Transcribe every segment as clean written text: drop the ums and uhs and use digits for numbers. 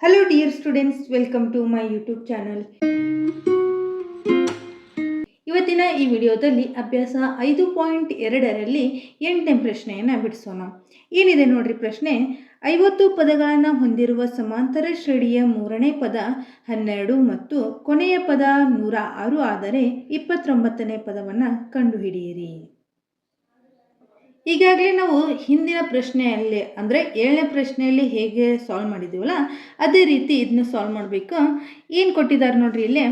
Hello dear students, welcome to my YouTube channel. ಇವತ್ತಿನ ಈ ವಿಡಿಯೋದಲ್ಲಿ ಅಭ್ಯಾಸ 5.2ರಲ್ಲಿ 8ನೇ ಪ್ರಶ್ನೆಯನ್ನು ಬಿಡಿಸೋಣ. ಏನಿದೆ ನೋಡ್ರಿ ಪ್ರಶ್ನೆ. 50 ಪದಗಳನ್ನು ಹೊಂದಿರುವ ಸಮಾಂತರ ಶ್ರೇಣಿಯ ಮೂರನೇ ಪದ 12 ಮತ್ತು ಕೊನೆಯ ಪದ 106 ಆದರೆ 29ನೇ ಪದವನ್ನು ಕಂಡುಹಿಡಿಯಿರಿ. ಈಗಾಗಲೇ ನಾವು ಹಿಂದಿನ ಪ್ರಶ್ನೆಯಲ್ಲಿ ಅಂದರೆ 7ನೇ ಪ್ರಶ್ನೆಯಲ್ಲಿ ಹೇಗೆ ಸಾಲ್ವ್ ಮಾಡಿದ್ದೀವಲ್ಲ ಅದೇ ರೀತಿ ಇದನ್ನು ಸಾಲ್ವ್ ಮಾಡಬೇಕು. ಏನು ಕೊಟ್ಟಿದ್ದಾರೆ ನೋಡ್ರಿ, ಇಲ್ಲಿ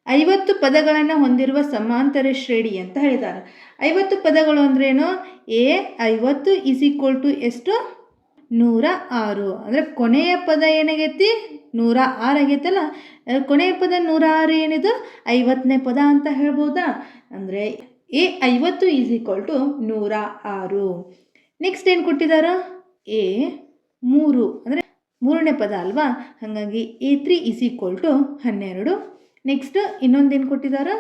50 ಪದಗಳನ್ನು ಹೊಂದಿರುವ ಸಮಾಂತರ ಶ್ರೇಣಿ ಅಂತ ಹೇಳಿದ್ದಾರೆ. 50 ಪದಗಳು ಅಂದ್ರೇನು? 50 = ಎಷ್ಟು? 106. ಅಂದರೆ ಕೊನೆಯ ಪದ ಏನಾಗೈತಿ? 106 ಆಗೈತಲ್ಲ. ಕೊನೆಯ ಪದ 106 ಏನಿದು? 50ನೇ ಪದ ಅಂತ ಹೇಳ್ಬೋದಾ? ಅಂದರೆ 50 = 106. ನೆಕ್ಸ್ಟ್ ಏನು ಕೊಟ್ಟಿದ್ದಾರೆ? 3 ಅಂದರೆ ಮೂರನೇ ಪದ ಅಲ್ವಾ, ಹಾಗಾಗಿ A3 = 12. ನೆಕ್ಸ್ಟ್ ಇನ್ನೊಂದೇನು ಕೊಟ್ಟಿದ್ದಾರೆ?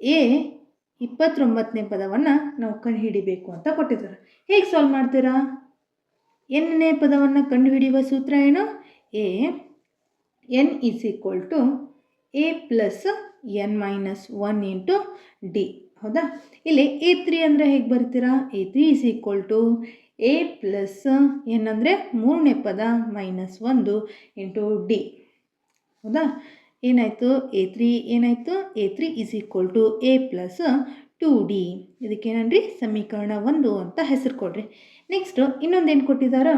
29ನೇ ಪದವನ್ನು ನಾವು ಕಂಡುಹಿಡಿಬೇಕು ಅಂತ ಕೊಟ್ಟಿದ್ದಾರೆ. ಹೇಗೆ ಸಾಲ್ವ್ ಮಾಡ್ತೀರಾ? ಎನ್ನೇ ಪದವನ್ನು ಕಂಡುಹಿಡಿಯುವ ಸೂತ್ರ ಏನು? n = a + n - 1 × d. ಹೌದಾ? ಇಲ್ಲಿ A3 ಅಂದರೆ ಹೇಗೆ ಬರ್ತೀರಾ? A3 = a + n ಅಂದರೆ ಮೂರನೇ ಪದ -1 × d. ಹೌದಾ? ಏನಾಯಿತು? A3 ಏನಾಯಿತು? A3 = a + 2d. ಇದಕ್ಕೇನನ್ರಿ? ಸಮೀಕರಣ 1 ಅಂತ ಹೆಸರು ಕೊಡ್ರಿ. ನೆಕ್ಸ್ಟು ಇನ್ನೊಂದೇನು ಕೊಟ್ಟಿದ್ದಾರೆ?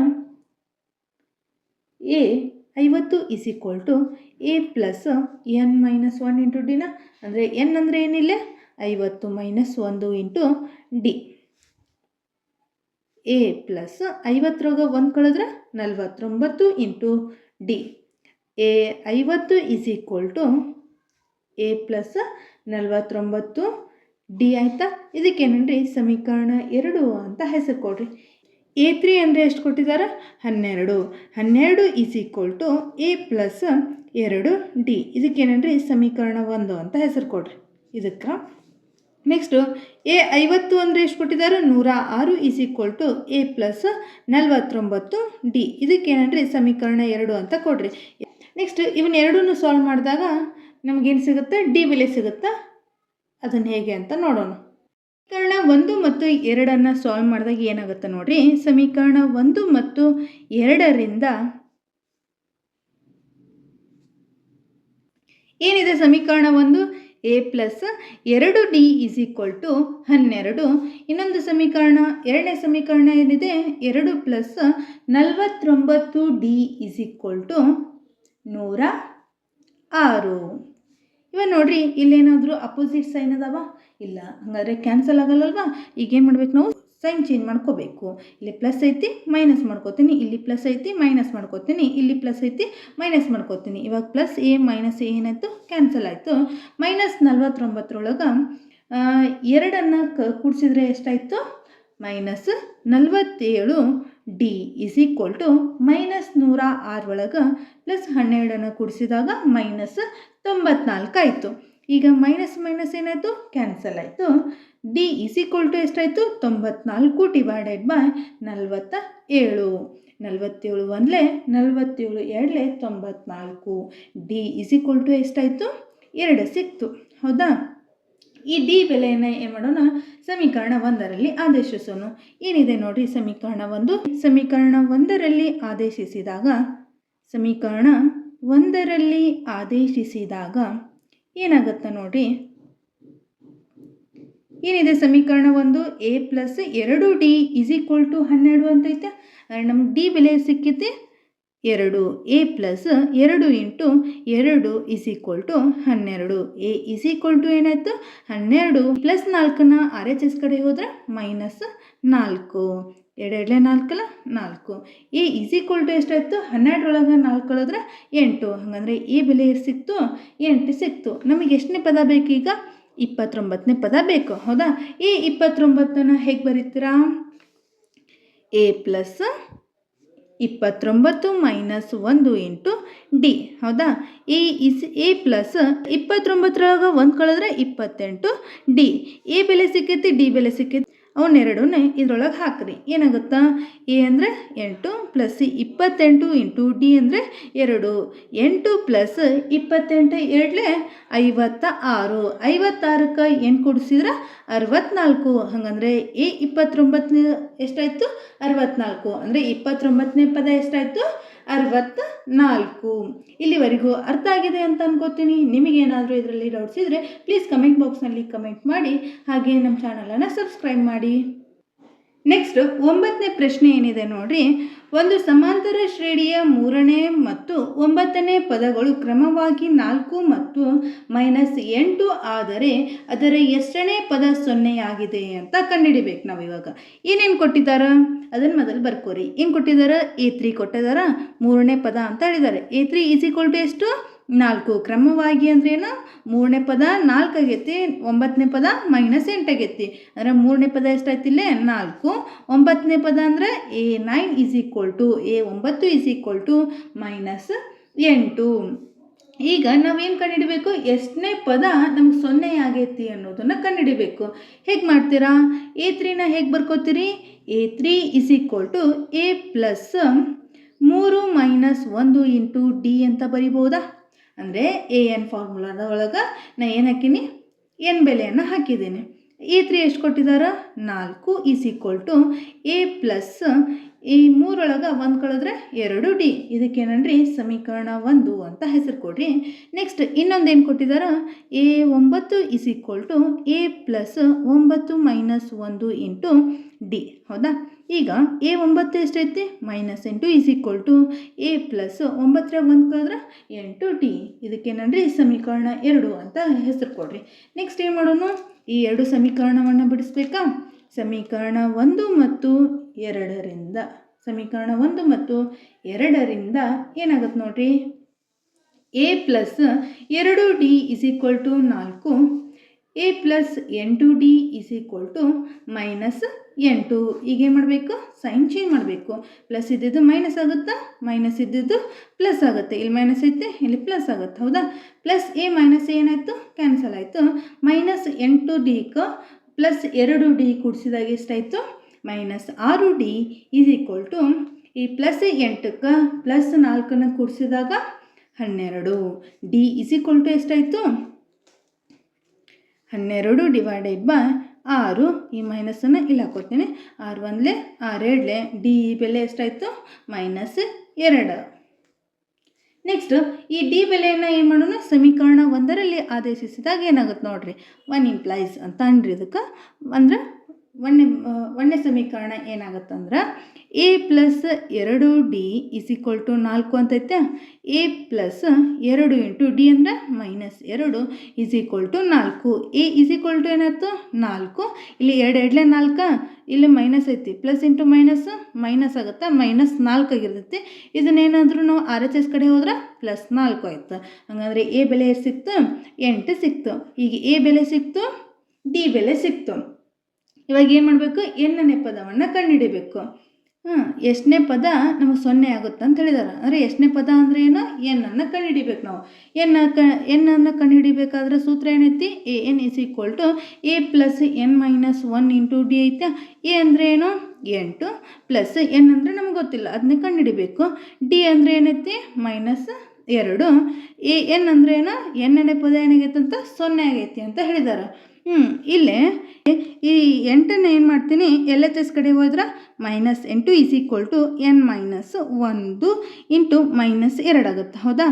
50 = a + n - 1 × d. ಅಂದರೆ n ಅಂದರೆ ಏನಿಲ್ಲ? 50 - 1 × d. a + 50 1 ಕಳೆದ್ರೆ 49 × d. 50 = a + 49 d ಆಯಿತಾ? ಇದಕ್ಕೇನನ್ರಿ? ಸಮೀಕರಣ 2 ಅಂತ ಹೆಸರು ಕೊಡ್ರಿ. A3 ಅಂದರೆ ಎಷ್ಟು ಕೊಟ್ಟಿದ್ದಾರೆ? 12. 12 = a + 2d. ಇದಕ್ಕೇನನ್ರಿ? ಸಮೀಕರಣ 1 ಅಂತ ಹೆಸರು ಕೊಡ್ರಿ ಇದಕ್ಕೆ. ನೆಕ್ಸ್ಟು 50 ಅಂದರೆ ಎಷ್ಟು ಕೊಟ್ಟಿದ್ದಾರೆ? 106 = a + 49d. ಇದಕ್ಕೇನನ್ರಿ? ಸಮೀಕರಣ 2 ಅಂತ ಕೊಡ್ರಿ. ನೆಕ್ಸ್ಟ್ ಇವನ್ನೆರಡೂ ಸಾಲ್ವ್ ಮಾಡಿದಾಗ ನಮಗೇನು ಸಿಗುತ್ತೆ? ಡಿ ಬೆಲೆ ಸಿಗುತ್ತಾ? ಅದನ್ನು ಹೇಗೆ ಅಂತ ನೋಡೋಣ. ಸಮೀಕರಣ 1 ಮತ್ತು 2 ಸಾಲ್ವ್ ಮಾಡಿದಾಗ ಏನಾಗುತ್ತೆ ನೋಡ್ರಿ. ಸಮೀಕರಣ 1 ಮತ್ತು 2ರಿಂದ ಏನಿದೆ? ಸಮೀಕರಣ 1 a + 2d = 12. ಇನ್ನೊಂದು ಸಮೀಕರಣ, ಎರಡನೇ ಸಮೀಕರಣ ಏನಿದೆ? 2 + 49d = 106. ಇವಾಗ ನೋಡ್ರಿ, ಇಲ್ಲೇನಾದರೂ ಅಪೋಸಿಟ್ ಸೈನ್ ಅದಾವ? ಇಲ್ಲ. ಹಾಗಾದರೆ ಕ್ಯಾನ್ಸಲ್ ಆಗಲ್ಲಲ್ವಾ? ಈಗೇನು ಮಾಡ್ಬೇಕು ನಾವು? ಸೈನ್ ಚೇಂಜ್ ಮಾಡ್ಕೋಬೇಕು. ಇಲ್ಲಿ ಪ್ಲಸ್ ಐತಿ, ಮೈನಸ್ ಮಾಡ್ಕೋತೀನಿ. ಇಲ್ಲಿ ಪ್ಲಸ್ ಐತಿ, ಮೈನಸ್ ಮಾಡ್ಕೋತೀನಿ. ಇಲ್ಲಿ ಪ್ಲಸ್ ಐತಿ, ಮೈನಸ್ ಮಾಡ್ಕೋತೀನಿ. ಇವಾಗ ಪ್ಲಸ್ a ಮೈನಸ್ a ಏನಾಯಿತು? ಕ್ಯಾನ್ಸಲ್ ಆಯಿತು. -49 2 ಕೂಡಿಸಿದ್ರೆ ಎಷ್ಟಾಯಿತು? -47d = -106 +12 ಕೂಡಿಸಿದಾಗ -94 ಆಯಿತು. ಈಗ ಮೈನಸ್ ಮೈನಸ್ ಏನಾಯಿತು? ಕ್ಯಾನ್ಸಲ್ ಆಯಿತು. d = ಎಷ್ಟಾಯಿತು? 94 / 47. 47 1 47 2 94. d = ಎಷ್ಟಾಯಿತು? 2 ಸಿಕ್ತು. ಹೌದಾ? ಈ ಡಿ ಬೆಲೆಯನ್ನು ಏನು ಮಾಡೋಣ? ಸಮೀಕರಣ 1ರಲ್ಲಿ ಆದೇಶಿಸೋಣ. ಏನಿದೆ ನೋಡಿ ಸಮೀಕರಣ 1. ಸಮೀಕರಣ 1ರಲ್ಲಿ ಆದೇಶಿಸಿದಾಗ ಏನಾಗುತ್ತೆ ನೋಡಿ. ಏನಿದೆ ಸಮೀಕರಣ 1? a + 2d = 12 ಅಂತೈತೆ. ನಮ್ಗೆ ಡಿ ಬೆಲೆ ಸಿಕ್ಕಿದೆ 2. a + 2 × 2 = 12. a = ಏನಾಯಿತು? 12 + 4ನ RHS ಕಡೆ ಹೋದರೆ -4. 2 2 4 4. a = ಎಷ್ಟಾಯಿತು? 12 4 ಕಳೆದ್ರೆ 8. ಹಾಗಂದರೆ a ಬೆಲೆ ಎಷ್ಟು ಸಿಕ್ತು? 8 ಸಿಕ್ತು. ನಮಗೆ ಎಷ್ಟನೇ ಪದ ಬೇಕು ಈಗ? 29ನೇ ಪದ ಬೇಕು. ಹೌದಾ? ಈ 29ನ ಹೇಗೆ ಬರೀತೀರಾ? a + 29 - 1 × d. ಹೌದಾ? a + 29 1 ಕಳೆದ್ರೆ 28 d. a ಬೆಲೆ ಸಿಕ್ಕೈತಿ, d ಬೆಲೆ ಸಿಕ್ಕೈತಿ. ಅವನ್ನೆರಡನ್ನೇ ಇದ್ರೊಳಗೆ ಹಾಕ್ರಿ. ಏನಾಗುತ್ತಾ? ಎ ಅಂದರೆ 8 ಪ್ಲಸ್ 28 ಇಂಟು ಡಿ ಅಂದರೆ 2. 8 ಪ್ಲಸ್ 28 ಎರಡಲೇ 56. 56ಕ್ಕೆ 8 ಕೂಡಿಸಿದ್ರೆ 64. ಹಾಗಂದರೆ ಎ 29ನೇ ಎಷ್ಟಾಯಿತು? 64. ಅಂದರೆ 29ನೇ ಪದ ಎಷ್ಟಾಯಿತು? 64. ಇಲ್ಲಿವರೆಗೂ ಅರ್ಥ ಆಗಿದೆ ಅಂತ ಅನ್ಕೋತೀನಿ. ನಿಮಗೇನಾದರೂ ಇದರಲ್ಲಿ ಡೌಟ್ಸ್ ಇದ್ದರೆ ಪ್ಲೀಸ್ ಕಮೆಂಟ್ ಬಾಕ್ಸ್ನಲ್ಲಿ ಕಮೆಂಟ್ ಮಾಡಿ, ಹಾಗೆ ನಮ್ಮ ಚಾನಲನ್ನು ಸಬ್ಸ್ಕ್ರೈಬ್ ಮಾಡಿ. ನೆಕ್ಸ್ಟ್ 9ನೇ ಪ್ರಶ್ನೆ ಏನಿದೆ ನೋಡ್ರಿ. ಒಂದು ಸಮಾಂತರ ಶ್ರೇಣಿಯ 3ನೇ ಮತ್ತು 9ನೇ ಪದಗಳು ಕ್ರಮವಾಗಿ 4 ಮತ್ತು -8 ಆದರೆ ಅದರ ಎಷ್ಟನೇ ಪದ 0 ಆಗಿದೆ ಅಂತ ಕಂಡುಹಿಡಿಬೇಕು ನಾವು. ಇವಾಗ ಏನೇನು ಕೊಟ್ಟಿದ್ದಾರ ಅದನ್ನು ಮೊದಲು ಬರ್ಕೋರಿ. ಏನು ಕೊಟ್ಟಿದ್ದಾರ? A3 ಕೊಟ್ಟಿದ್ದಾರ, 3ನೇ ಪದ ಅಂತ ಹೇಳಿದ್ದಾರೆ. A3 = ಎಷ್ಟು? 4. ಕ್ರಮವಾಗಿ ಅಂದ್ರೇನು? 3ನೇ ಪದ 4 ಆಗೈತಿ, 9ನೇ ಪದ -8 ಆಗೈತಿ. ಅಂದರೆ 3ನೇ ಪದ ಎಷ್ಟಾಯ್ತು ಇಲ್ಲೇ? 4. 9ನೇ ಪದ ಅಂದರೆ A9 -8. ಈಗ ನಾವೇನು ಕಂಡುಹಿಡಬೇಕು? ಎಷ್ಟನೇ ಪದ ನಮ್ಗೆ 0 ಆಗೈತಿ ಅನ್ನೋದನ್ನು ಕಂಡುಹಿಡಬೇಕು. ಹೇಗೆ ಮಾಡ್ತೀರಾ? A3ನ ಹೇಗೆ ಬರ್ಕೋತೀರಿ? A3 = A plus 3 - 1 into D ಅಂತ ಬರಿಬೋದಾ? ಅಂದರೆ AN ಫಾರ್ಮುಲಾದ ಒಳಗೆ ನಾ ಏನು ಹಾಕೀನಿ? ಎನ್ ಬೆಲೆಯನ್ನು ಹಾಕಿದ್ದೀನಿ. A3 ಎಷ್ಟು ಕೊಟ್ಟಿದ್ದಾರೆ? 4 A ಪ್ಲಸ್ ಈ 3 ಒಳಗೆ 1 ಕಳೆದ್ರೆ 2D. ಇದಕ್ಕೇನನ್ರಿ? ಸಮೀಕರಣ 1 ಅಂತ ಹೆಸರು ಕೊಡ್ರಿ. ನೆಕ್ಸ್ಟ್ ಇನ್ನೊಂದು ಏನು ಕೊಟ್ಟಿದ್ದಾರೆ? A9 A plus 9 - 1 into D. ಹೌದಾ? ಈಗ A9 ಎಷ್ಟೈತಿ? -8 A ಪ್ಲಸ್ 9 1 ಕಳೆದ್ರೆ 8D. ಇದಕ್ಕೇನನ್ರಿ? ಸಮೀಕರಣ 2 ಅಂತ ಹೆಸರು ಕೊಡ್ರಿ. ನೆಕ್ಸ್ಟ್ ಏನು ಮಾಡೋಣ? ಈ 2 ಸಮೀಕರಣವನ್ನು ಬಿಡಿಸ್ಬೇಕಾ? ಸಮೀಕರಣ 1 ಮತ್ತು 2ರಿಂದ ಏನಾಗುತ್ತೆ ನೋಡ್ರಿ? A plus 2D = 4. A plus 8D -8. ಈಗ ಏನು ಮಾಡಬೇಕು? ಸೈನ್ ಚೇಂಜ್ ಮಾಡಬೇಕು. ಪ್ಲಸ್ ಇದ್ದಿದ್ದು ಮೈನಸ್ ಆಗುತ್ತಾ? ಮೈನಸ್ ಇದ್ದಿದ್ದು ಪ್ಲಸ್ ಆಗುತ್ತೆ. ಇಲ್ಲಿ ಮೈನಸ್ ಐತೆ, ಇಲ್ಲಿ ಪ್ಲಸ್ ಆಗುತ್ತೆ. ಹೌದಾ? ಪ್ಲಸ್ ಎ ಮೈನಸ್ ಏನಾಯಿತು? ಕ್ಯಾನ್ಸಲ್ ಆಯಿತು. -8D ಪ್ಲಸ್ 2D ಕೂಡಿಸಿದಾಗ ಎಷ್ಟಾಯಿತು? -6D ಈ ಪ್ಲಸ್ 8ಕ್ಕೆ ಪ್ಲಸ್ 4ನ್ನು ಕೂಡಿಸಿದಾಗ 12. D ಎಷ್ಟಾಯಿತು? 12 ಡಿವೈಡೆಡ್ ಬೈ 6. ಈ ಮೈನಸನ್ನು ಇಲ್ಲಿ ಹಾಕೋತೀನಿ. 6 1 6 2 ಡಿ ಬೆಲೆ ಎಷ್ಟಾಯಿತು? -2. ನೆಕ್ಸ್ಟ್ ಈ ಡಿ ಬೆಲೆಯನ್ನು ಏನು ಮಾಡೋಣ? ಸಮೀಕರಣ 1ರಲ್ಲಿ ಆದೇಶಿಸಿದಾಗ ಏನಾಗುತ್ತೆ ನೋಡ್ರಿ? 1 ಇಂಪ್ಲೈಸ್ ಅಂತ ಅನ್ರಿ. ಇದಕ್ಕೆ ಅಂದರೆ ಒಂದನೇ ಸಮೀಕರಣ ಏನಾಗುತ್ತಂದ್ರೆ A plus 2D = 4 ಅಂತೈತೆ. A plus 2 into d ಅಂದರೆ -2 = 4. A ಏನಾಯ್ತು? 4. ಇಲ್ಲಿ 2 2 4, ಇಲ್ಲಿ ಮೈನಸ್ ಐತಿ. ಪ್ಲಸ್ ಇಂಟು ಮೈನಸ್ ಆಗುತ್ತೆ, -4 ಆಗಿರ್ತೈತಿ. ಇದನ್ನೇನಾದರೂ ನಾವು RHS ಕಡೆ ಹೋದ್ರೆ +4 ಆಯಿತು. ಹಾಗಾದರೆ A ಬೆಲೆ ಎಷ್ಟು ಸಿಕ್ತು? 8 ಸಿಕ್ತು. ಈಗ A ಬೆಲೆ ಸಿಕ್ತು, ಡಿ ಬೆಲೆ ಸಿಕ್ತು. ಇವಾಗ ಏನು ಮಾಡಬೇಕು? ಎನ್ನನೇ ಪದವನ್ನು ಕಂಡುಹಿಡಿಬೇಕು. ಎಷ್ಟನೇ ಪದ ನಮಗೆ 0 ಆಗುತ್ತೆ ಅಂತ ಹೇಳಿದಾರೆ. ಅಂದರೆ ಎಷ್ಟನೇ ಪದ ಅಂದರೆ ಏನು? ಎನ್ನನ್ನು ಕಂಡುಹಿಡಿಬೇಕು ನಾವು. ಎನ್ನನ್ನು ಕಂಡುಹಿಡಿಬೇಕಾದ್ರೆ ಸೂತ್ರ ಏನೈತಿ? AN = A plus n - 1 into D ಐತೆ. ಎ ಅಂದರೆ ಏನು? 8 ಪ್ಲಸ್ ಎನ್ ಅಂದರೆ ನಮ್ಗೆ ಗೊತ್ತಿಲ್ಲ, ಅದನ್ನೇ ಕಂಡುಹಿಡಿಬೇಕು. ಡಿ ಅಂದರೆ ಏನೈತಿ? -2. ಎನ್ ಅಂದರೆ ಏನು? ಎನ್ನನೇ ಪದ ಏನಾಗೈತೆ ಅಂತ? 0 ಆಗೈತಿ ಅಂತ ಹೇಳಿದ್ದಾರೆ. ಇಲ್ಲೇ ಈ 8ನ್ನು ಏನು ಮಾಡ್ತೀನಿ? LHS ಕಡೆ ಹೋದ್ರೆ -8 = n - 1 ಇಂಟು -2 ಆಗುತ್ತೆ. ಹೌದಾ?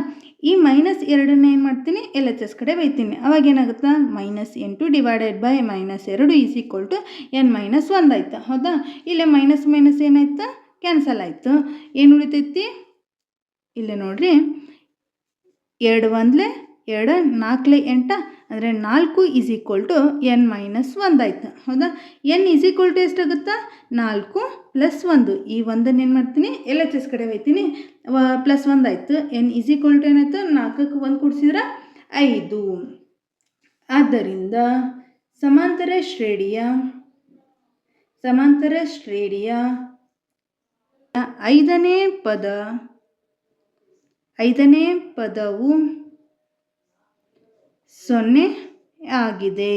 ಈ -2ನ್ನು ಏನು ಮಾಡ್ತೀನಿ? LHS ಕಡೆ ಬೈತೀನಿ. ಅವಾಗ ಏನಾಗುತ್ತೆ? -8 ಡಿವೈಡೆಡ್ ಬೈ -2 = n - 1 ಆಯ್ತು. ಹೌದಾ? ಇಲ್ಲೇ ಮೈನಸ್ ಏನಾಯ್ತು? ಕ್ಯಾನ್ಸಲ್ ಆಯಿತು. ಏನು ಉಳಿತೈತಿ? ಇಲ್ಲೇ ನೋಡ್ರಿ, 2 1 2 4 8 ಅಂದರೆ 4 n - 1 ಆಯಿತು. ಹೌದಾ? n ಎಷ್ಟಾಗುತ್ತಾ? 4 ಪ್ಲಸ್ 1. ಈ 1ನ್ನು ಏನು ಮಾಡ್ತೀನಿ? LHS ಕಡೆ ಹೋಯ್ತೀನಿ. ಪ್ಲಸ್ 1 ಆಯಿತು. n ಏನಾಯಿತು? 4ಕ್ಕೆ 1 ಕೂಡಿಸಿದ್ರೆ 5. ಆದ್ದರಿಂದ ಸಮಾಂತರ ಶ್ರೇಣಿಯ 5ನೇ ಪದವು 0 ಆಗಿದೆ.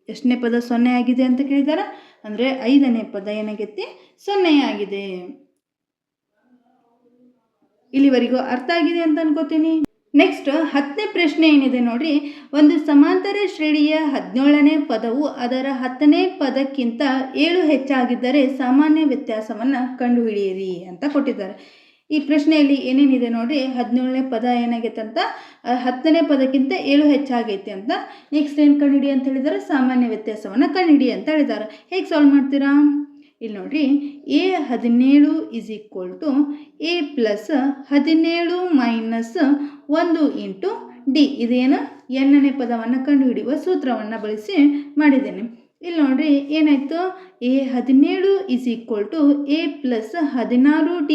ಎಷ್ಟನೇ ಪದ 0 ಆಗಿದೆ ಅಂತ ಕೇಳಿದಾರ? ಅಂದರೆ 5ನೇ ಪದ ಏನಾಗೈತಿ 0 ಆಗಿದೆ. ಇಲ್ಲಿವರೆಗೂ ಅರ್ಥ ಆಗಿದೆ ಅಂತ ಅನ್ಕೋತೀನಿ. ನೆಕ್ಸ್ಟ್ 10ನೇ ಪ್ರಶ್ನೆ ಏನಿದೆ ನೋಡ್ರಿ. ಒಂದು ಸಮಾಂತರ ಶ್ರೇಣಿಯ 17ನೇ ಪದವು ಅದರ 10ನೇ ಪದಕ್ಕಿಂತ 7 ಹೆಚ್ಚಾಗಿದ್ದರೆ ಸಾಮಾನ್ಯ ವ್ಯತ್ಯಾಸವನ್ನು ಕಂಡುಹಿಡಿಯಿರಿ ಅಂತ ಕೊಟ್ಟಿದ್ದಾರೆ. ಈ ಪ್ರಶ್ನೆಯಲ್ಲಿ ಏನೇನಿದೆ ನೋಡ್ರಿ. 17ನೇ ಪದ ಏನಾಗೈತೆ ಅಂತ 10ನೇ ಪದಕ್ಕಿಂತ 7 ಹೆಚ್ಚಾಗೈತೆ ಅಂತ. ನೆಕ್ಸ್ಟ್ ಏನು ಕಂಡುಹಿಡಿ ಅಂತ ಹೇಳಿದ್ದಾರೆ, ಸಾಮಾನ್ಯ ವ್ಯತ್ಯಾಸವನ್ನು ಕಂಡುಹಿಡಿ ಅಂತ ಹೇಳಿದ್ದಾರೆ. ಹೇಗೆ ಸಾಲ್ವ್ ಮಾಡ್ತೀರಾ? ಇಲ್ಲಿ ನೋಡ್ರಿ, A17 is equal to A plus 17 minus 1 into d. ಇದೇನು ಎನ್ನನೇ ಪದವನ್ನು ಕಂಡುಹಿಡಿಯುವ ಸೂತ್ರವನ್ನು ಬಳಸಿ ಮಾಡಿದ್ದೇನೆ. ಇಲ್ಲಿ ನೋಡ್ರಿ ಏನಾಯಿತು, A17 is equal to A plus 16D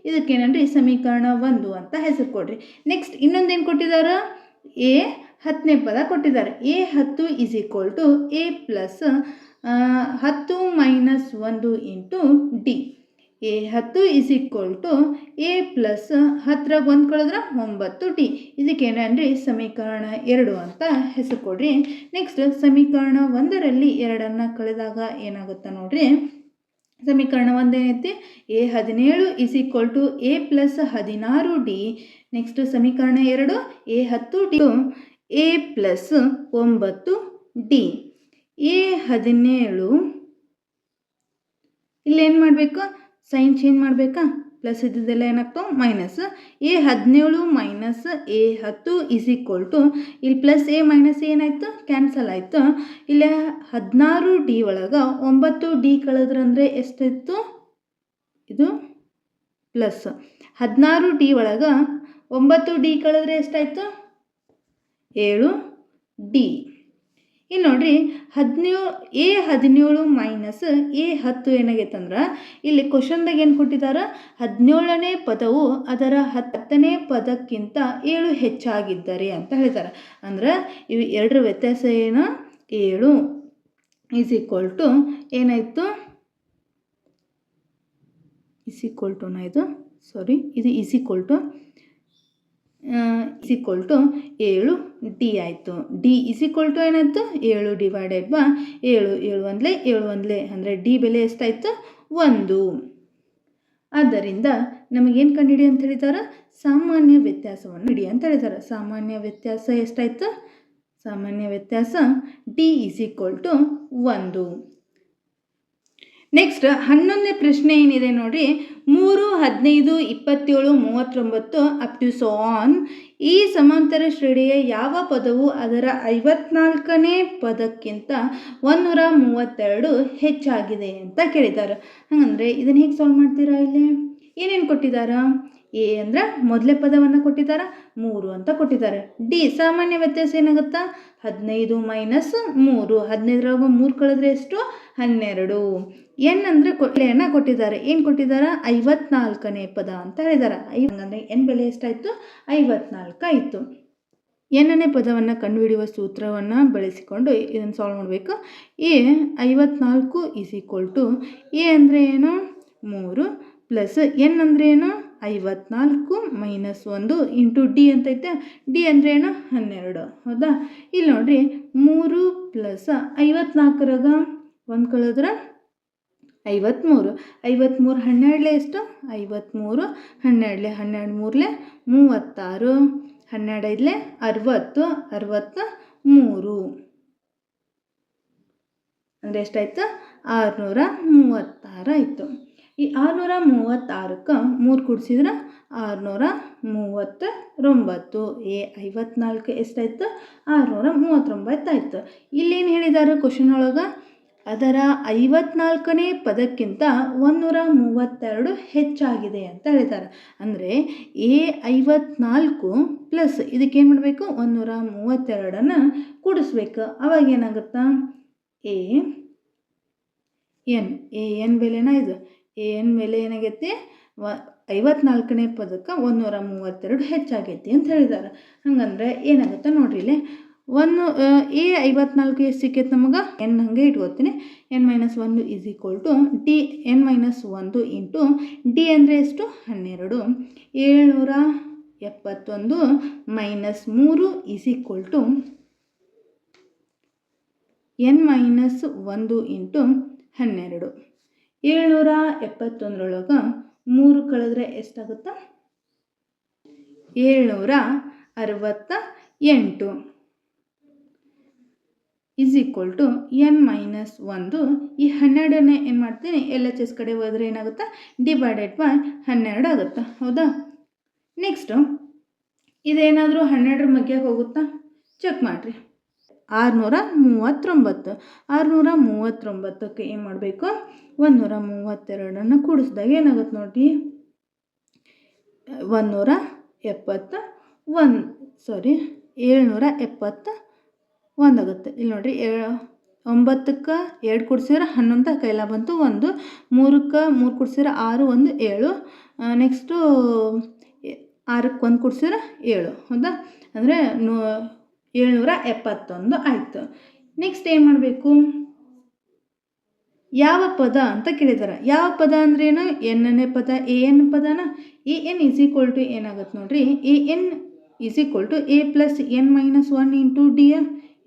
ಇದಕ್ಕೇನಂದ್ರೆ ಸಮೀಕರಣ 1 ಅಂತ ಹೆಸರು ಕೊಡ್ರಿ. ನೆಕ್ಸ್ಟ್ ಇನ್ನೊಂದೇನು ಕೊಟ್ಟಿದ್ದಾರೆ, A10ನೇ ಪದ ಕೊಟ್ಟಿದ್ದಾರೆ. A10 is equal to A plus 10 minus 1 into d. A10 is equal to A plus 10 1 ಕಳೆದ್ರೆ 9D. ಇದಕ್ಕೇನಂದ್ರೆ ಸಮೀಕರಣ 2 ಅಂತ ಹೆಸರು ಕೊಡ್ರಿ. ನೆಕ್ಸ್ಟ್ ಸಮೀಕರಣ 1ರಲ್ಲಿ 2ಅನ್ನು ಕಳೆದಾಗ ಏನಾಗುತ್ತೆ ನೋಡ್ರಿ. ಸಮೀಕರಣ 1 ಏನೈತಿ, A17 is equal to A plus 16D. Next ಸಮೀಕರಣ 2 A10 A plus 9D. A17 ಇಲ್ಲೇನು ಮಾಡಬೇಕು, ಸೈನ್ ಚೇಂಜ್ ಮಾಡಬೇಕಾ, ಪ್ಲಸ್ ಇದ್ದಿದ್ದೆಲ್ಲ ಏನಾಗ್ತಾವೆ minus. A17 minus A10 is equal to, ಇಲ್ಲಿ ಪ್ಲಸ್ ಎ ಮೈನಸ್ ಏನಾಯಿತು ಕ್ಯಾನ್ಸಲ್ ಆಯಿತು. ಇಲ್ಲಿ 16D ಒಳಗೆ 9D ಕಳೆದ್ರಂದರೆ ಎಷ್ಟಾಯಿತು, ಇದು ಪ್ಲಸ್. 16D ಒಳಗೆ 9D ಕಳೆದ್ರೆ ಎಷ್ಟಾಯಿತು 7D. ಇಲ್ಲಿ ನೋಡ್ರಿ A17 ಮೈನಸ್ A10 ಏನಾಗೈತೆ ಅಂದ್ರೆ ಇಲ್ಲಿ ಕ್ವಶನ್ದಾಗ ಏನು ಕೊಟ್ಟಿದ್ದಾರೆ, 17ನೇ ಪದವು ಅದರ 10ನೇ ಪದಕ್ಕಿಂತ 7 ಹೆಚ್ಚಾಗಿದ್ದಾರೆ ಅಂತ ಹೇಳಿದ್ದಾರೆ. ಅಂದ್ರೆ ಇವು ಎರಡರ ವ್ಯತ್ಯಾಸ ಏನು, 7 ಈಸ್ ಈಕ್ವಲ್ ಟು ಏನಾಯಿತು, ಇಸ್ ಈಕ್ವಲ್ ಟುನ ಇದು ಸಾರಿ ಇದು ಈಸ್ ಈಕ್ವಲ್ ಟು 7D ಆಯಿತು. ಡಿ ಇಸ್ ಈಕ್ವಲ್ ಟು ಏನಾಯಿತು 7 ಡಿವೈಡೆಡ್ ಬೈ 7. 7 ಒಂದ್ಲೆ ಅಂದರೆ ಡಿ ಬೆಲೆ ಎಷ್ಟಾಯಿತು 1. ಆದ್ದರಿಂದ ನಮಗೇನು ಕಂಡುಹಿಡಿ ಅಂತ ಹೇಳಿದ್ದಾರೆ, ಸಾಮಾನ್ಯ ವ್ಯತ್ಯಾಸವನ್ನು ಹಿಡಿ ಅಂತ ಹೇಳಿದ್ದಾರೆ. ಸಾಮಾನ್ಯ ವ್ಯತ್ಯಾಸ ಎಷ್ಟಾಯಿತು, ಸಾಮಾನ್ಯ ವ್ಯತ್ಯಾಸ D is equal to 1. Next 11ನೇ ಪ್ರಶ್ನೆ ಏನಿದೆ ನೋಡ್ರಿ. 3, 15, 27, 39 ಅಪ್ ಟು ಸೋ ಆನ್ ಈ ಸಮಾಂತರ ಶ್ರೇಣಿಯ ಯಾವ ಪದವು ಅದರ 54ನೇ ಪದಕ್ಕಿಂತ 132 ಹೆಚ್ಚಾಗಿದೆ ಅಂತ ಕೇಳಿದ್ದಾರೆ. ಹಾಗಂದರೆ ಇದನ್ನು ಹೇಗೆ ಸಾಲ್ವ್ ಮಾಡ್ತೀರಾ? ಇಲ್ಲಿ ಏನೇನು ಕೊಟ್ಟಿದ್ದಾರೆ, ಎ ಅಂದರೆ ಮೊದಲೇ ಪದವನ್ನು ಕೊಟ್ಟಿದ್ದಾರೆ 3 ಅಂತ ಕೊಟ್ಟಿದ್ದಾರೆ. ಡಿ ಸಾಮಾನ್ಯ ವ್ಯತ್ಯಾಸ ಏನಾಗುತ್ತಾ 15 ಮೈನಸ್ 3. 15ರಾಗ 3 ಕಳೆದ್ರೆ ಎಷ್ಟು 12. ಎನ್ ಅಂದರೆ ಬೆಲೆಯನ್ನು ಕೊಟ್ಟಿದ್ದಾರೆ. ಏನು ಕೊಟ್ಟಿದ್ದಾರೆ 54ನೇ ಪದ ಅಂತ ಹೇಳಿದ್ದಾರೆ. ಅಂದರೆ ಎನ್ ಬೆಲೆ ಎಷ್ಟಾಯಿತು 54 ಆಯಿತು. ಎನ್ನನೇ ಪದವನ್ನು ಕಂಡುಹಿಡಿಯುವ ಸೂತ್ರವನ್ನು ಬಳಸಿಕೊಂಡು ಇದನ್ನು ಸಾಲ್ವ್ ಮಾಡಬೇಕು. A54 is equal to A ಅಂದರೆ ಏನು 3 ಪ್ಲಸ್ ಎನ್ ಅಂದರೆ ಏನು 54 ಮೈನಸ್ 1 ಇಂಟು ಡಿ ಅಂತೈತೆ. ಡಿ ಅಂದರೆ ಏನು 12. ಹೌದಾ? ಇಲ್ಲಿ ನೋಡಿರಿ 3 ಪ್ಲಸ್ 54ರಾಗ 1 ಕಳೆದ್ರೆ 53. 53 12 ಎಷ್ಟು 53. 12 12 3 36. 12 60. 63 ಅಂದರೆ ಎಷ್ಟಾಯಿತು 636 ಆಯಿತು. ಈ 636ಕ್ಕೆ 3 ಕೂಡಿಸಿದ್ರೆ 639. A54 ಎಷ್ಟಾಯಿತು 639 ಆಯಿತು. ಇಲ್ಲೇನು ಹೇಳಿದ್ದಾರೆ ಕ್ವಶನ್ ಒಳಗೆ, ಅದರ 54ನೇ ಪದಕ್ಕಿಂತ 132 ಹೆಚ್ಚಾಗಿದೆ ಅಂತ ಹೇಳಿದ್ದಾರೆ. ಅಂದರೆ A54 ಪ್ಲಸ್ ಇದಕ್ಕೇನು ಮಾಡಬೇಕು 132 ಕೂಡಿಸ್ಬೇಕು. ಅವಾಗ ಏನಾಗುತ್ತಾ ಎನ್ ಬೆಲೆನ ಇದು ಎನ್ ಬೆಲೆ ಏನಾಗೈತಿ 54ನೇ ಪದಕ್ಕೆ 132 ಹೆಚ್ಚಾಗೈತಿ ಅಂತ ಹೇಳಿದ್ದಾರೆ. ಹಂಗಂದ್ರೆ ಏನಾಗುತ್ತೆ ನೋಡ್ರಿ, ಇಲ್ಲಿ A54 ಎಷ್ಟು ಸಿಕ್ಕೈತೆ ನಮಗೆ ಎನ್ ಹಂಗೆ ಇಟ್ಕೋತೀನಿ. n-1 is equal to d n-1 into d ಅಂದರೆ ಎಷ್ಟು 12. 771 minus 3 is equal to N minus 1 into 12. 771 3 ಕಳೆದ್ರೆ ಎಷ್ಟಾಗುತ್ತಾ? 768 is equal to N minus 1. ಈ 12ನೇ ಏನು ಮಾಡ್ತೀನಿ, ಎಲ್ ಎಚ್ ಎಸ್ ಕಡೆ ಹೋದರೆ ಏನಾಗುತ್ತಾ, ಡಿವೈಡೆಡ್ ಬೈ 12 ಆಗುತ್ತಾ, ಹೌದಾ? ನೆಕ್ಸ್ಟು ಇದೇನಾದರೂ 12ರ ಮಧ್ಯೆ ಹೋಗುತ್ತಾ? ಚೆಕ್ ಮಾಡಿರಿ. 639. 639ಕ್ಕೆ ಏನು ಮಾಡಬೇಕು, 132 ಕೂಡಿಸಿದಾಗ ಏನಾಗುತ್ತೆ ನೋಡಿ, 771 ಆಗುತ್ತೆ. ಇಲ್ಲಿ ನೋಡಿರಿ, 9ಕ್ಕೆ 2 ಕೂಡಿಸಿದ್ರೆ 11 ಕೈಲ ಬಂತು 1, 3ಕ್ಕೆ 3 ಕೂಡಿಸಿದ್ರೆ 6, 1 7, ನೆಕ್ಸ್ಟು 6ಕ್ಕೆ 1 ಕೂಡಿಸಿದ್ರೆ 7, ಹೌದಾ? ಅಂದರೆ 771 ಆಯಿತು. ನೆಕ್ಸ್ಟ್ ಏನು ಮಾಡಬೇಕು, ಯಾವ ಪದ ಅಂತ ಕೇಳಿದ್ದಾರೆ. ಯಾವ ಪದ ಅಂದ್ರೇನು, ಎನ್ನನೇ ಪದ, ಎ ಎನ್ ಪದನ. A n is equal to ಏನಾಗುತ್ತೆ ನೋಡಿರಿ, a n is equal to a plus n minus 1 into d a.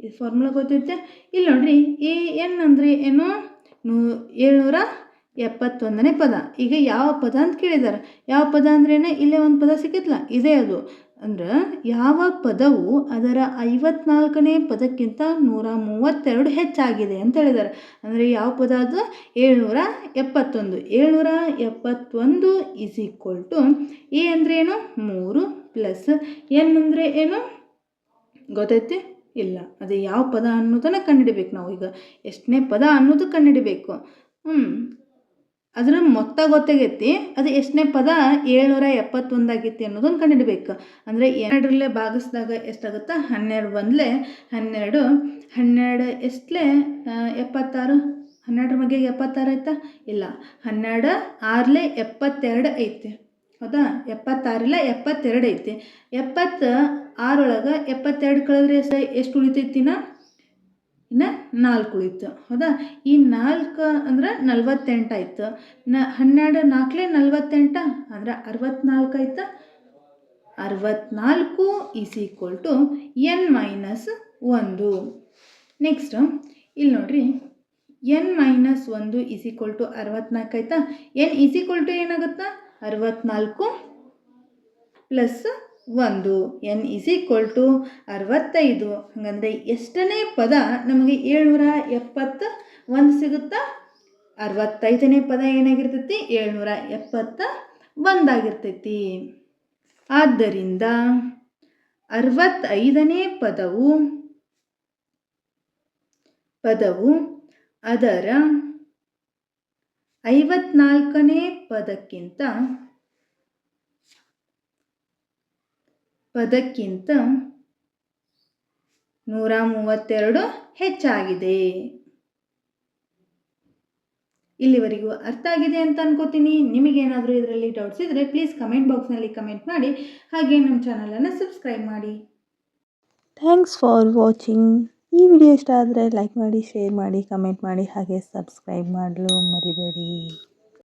ಈ ಫಾರ್ಮುಲಾ ಗೊತ್ತೈತೆ. ಇಲ್ಲಿ ನೋಡಿರಿ, ಎ ಎನ್ ಅಂದರೆ ಏನು, 771ನೇ ಪದ. ಈಗ ಯಾವ ಪದ ಅಂತ ಕೇಳಿದ್ದಾರೆ. ಯಾವ ಪದ ಅಂದ್ರೇನೆ, ಇಲ್ಲೇ ಒಂದು ಪದ ಸಿಕ್ಕಿತ್ತಲ್ಲ, ಇದೇ ಅದು. ಅಂದ್ರೆ ಯಾವ ಪದವು ಅದರ 54ನೇ ಪದಕ್ಕಿಂತ 132 ಹೆಚ್ಚಾಗಿದೆ ಅಂತ ಹೇಳಿದ್ದಾರೆ. ಅಂದರೆ ಯಾವ ಪದ ಅದು, 771. 771 ಇಸ್ ಈಕ್ವಲ್ ಟು ಎ ಅಂದರೆ ಏನು, 3 ಪ್ಲಸ್ ಎನ್ ಅಂದರೆ ಏನು ಗೊತ್ತೈತಿ ಇಲ್ಲ, ಅದು ಯಾವ ಪದ ಅನ್ನೋದನ್ನು ಕಂಡುಹಿಡಿಬೇಕು ನಾವು. ಈಗ ಎಷ್ಟನೇ ಪದ ಅನ್ನೋದು ಕಂಡುಹಿಡಿಬೇಕು. ಅದರ ಮೊತ್ತ ಗೊತ್ತಾಗೈತಿ, ಅದು ಎಷ್ಟನೇ ಪದ 771 ಆಗೈತಿ ಅನ್ನೋದನ್ನು ಕಂಡುಹಿಡಬೇಕು. ಅಂದರೆ 2ರಲ್ಲೇ ಭಾಗಿಸಿದಾಗ ಎಷ್ಟಾಗುತ್ತಾ, 12 ಬಂದಲೇ 12, 12 ಎಷ್ಟಲೇ 76. 12ರ ಬಗ್ಗೆ 76 ಆಯ್ತಾ? ಇಲ್ಲ, 12 6ಲೇ 72 ಐತಿ, ಹೌದಾ? 76 72 ಐತಿ. 76 72 ಕಳೆದ್ರೆ ಎಷ್ಟು ಉಳಿತೈತಿನ, ಇನ್ನು 4 ಉಳಿತು, ಹೌದಾ? ಈ 4 ಅಂದ್ರೆ 48 ಆಯಿತು. 12 4ಲೇ 48 ಅಂದ್ರೆ 64 ಆಯ್ತಾ? 64 is equal to N minus 1. Next ಇಲ್ಲಿ ನೋಡ್ರಿ, N minus 1 is equal to 64 ಆಯ್ತಾ? ಎನ್ ಈಸ್ ಈಕ್ವಲ್ ಟು ಏನಾಗುತ್ತಾ, 64 plus 1. N is equal to 65. ಹಾಗಂದರೆ ಎಷ್ಟನೇ ಪದ ನಮಗೆ 771 ಸಿಗುತ್ತಾ? 65ನೇ ಪದ ಏನಾಗಿರ್ತೈತಿ, 771 ಆಗಿರ್ತೈತಿ. ಆದ್ದರಿಂದ 65ನೇ ಪದವು ಅದರ 54ನೇ ಪದಕ್ಕಿಂತ 132 ಹೆಚ್ಚಾಗಿದೆ. ಇಲ್ಲಿವರೆಗೂ ಅರ್ಥ ಆಗಿದೆ ಅಂತ ಅನ್ಕೋತೀನಿ. ನಿಮಗೇನಾದರೂ ಇದರಲ್ಲಿ ಡೌಟ್ಸ್ ಇದ್ದರೆ ಪ್ಲೀಸ್ ಕಮೆಂಟ್ ಬಾಕ್ಸ್ನಲ್ಲಿ ಕಮೆಂಟ್ ಮಾಡಿ, ಹಾಗೆ ನಮ್ಮ ಚಾನಲನ್ನು ಸಬ್ಸ್ಕ್ರೈಬ್ ಮಾಡಿ. Thanks for watching. ಈ ವಿಡಿಯೋ ಇಷ್ಟ ಆದರೆ ಲೈಕ್ ಮಾಡಿ, ಶೇರ್ ಮಾಡಿ, ಕಮೆಂಟ್ ಮಾಡಿ, ಹಾಗೆ ಸಬ್ಸ್ಕ್ರೈಬ್ ಮಾಡಲು ಮರಿಬೇಡಿ.